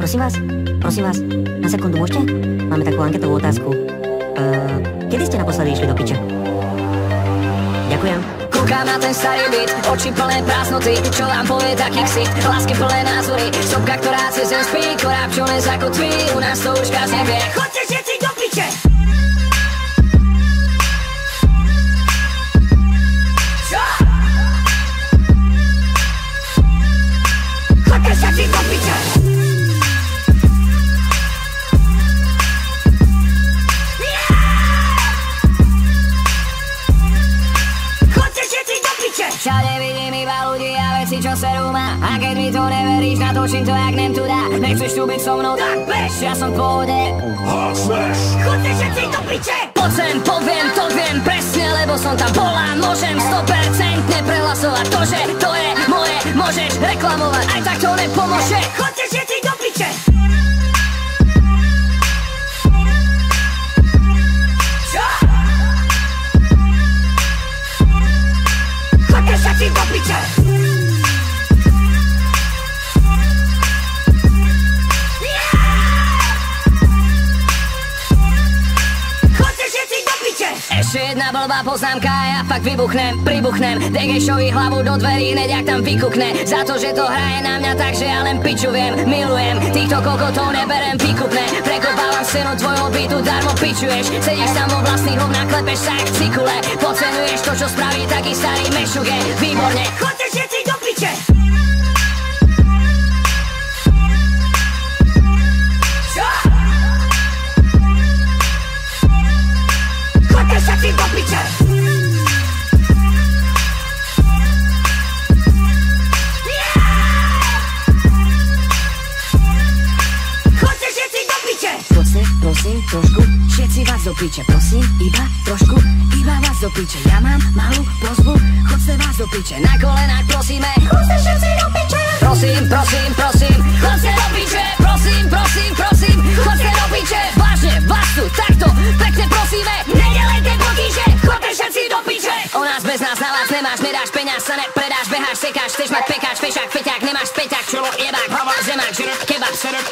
Prosím vás, na sekundu môžete? Máme takú anketovú otázku. Kedy ste naposledy išli do piče? Ďakujem. Kúkam na ten starý byt, oči plné prázdnoty. Čo vám povie taký ksít, lásky plné názory. Sopka, ktorá cez zem spí, koráp, čo nezakotví. U nás to už kaz nevie. Chodte všetci do piče! Čo? Chodte všetci do piče! Všade vidím iba ľudí a veci, čo serú ma. A keď mi to neveríš, natočím to jak nem tu dá. Nechceš tu byť so mnou, tak bež, ja som v pohode. Chodte všetci do piče! Poď sem, poviem, to viem presne, lebo som tam bola. Môžem 100% prehlasovať to, že to je moje. Môžeš reklamovať, aj tak to nepomôže. Chodte všetci do piče! Všetci do piče! Chodte všetci do piče! Ešte jedna blbá poznámka a ja fakt pribuchnem. Degešovi hlavu do dverí, hneď ak tam vykukne. Za to, že to hraje na mňa tak, že ja len piču viem. Milujem, týchto kokotov neberem výkupné. Prekopávam scénu tvojho bytu, darmo pičuješ. Sedíš tam vo vlastných hovnách, klepeš sa jak v cykule. Podcenuješ to, čo spraví taký starý mešuge. Výborne, chodte všetci do piče! Čo? Chodte všetci do piče! Chodte všetci do piče! Poďte, prosím, trošku, všetci vás do piče. Prosím, iba trošku, iba vás do piče. Ja mám malú prosbu, chodte vás do piče. Na kolenách prosíme, chodte všetci do piče. Prosím, chodte do piče. Prosím, chodte do piče. Vážne, vás tu takto pekne prosíme. Nedelejte potíže, chodte všetci do piče. O nás bez nás na vás nemáš, nedáš peňaz, sa nepredáš, beháš, sekáš, chceš mať pekáč, fešák, feťák, nemáš späťák, čolo, jebák, hlava, zemák, žrb, kebab, srb,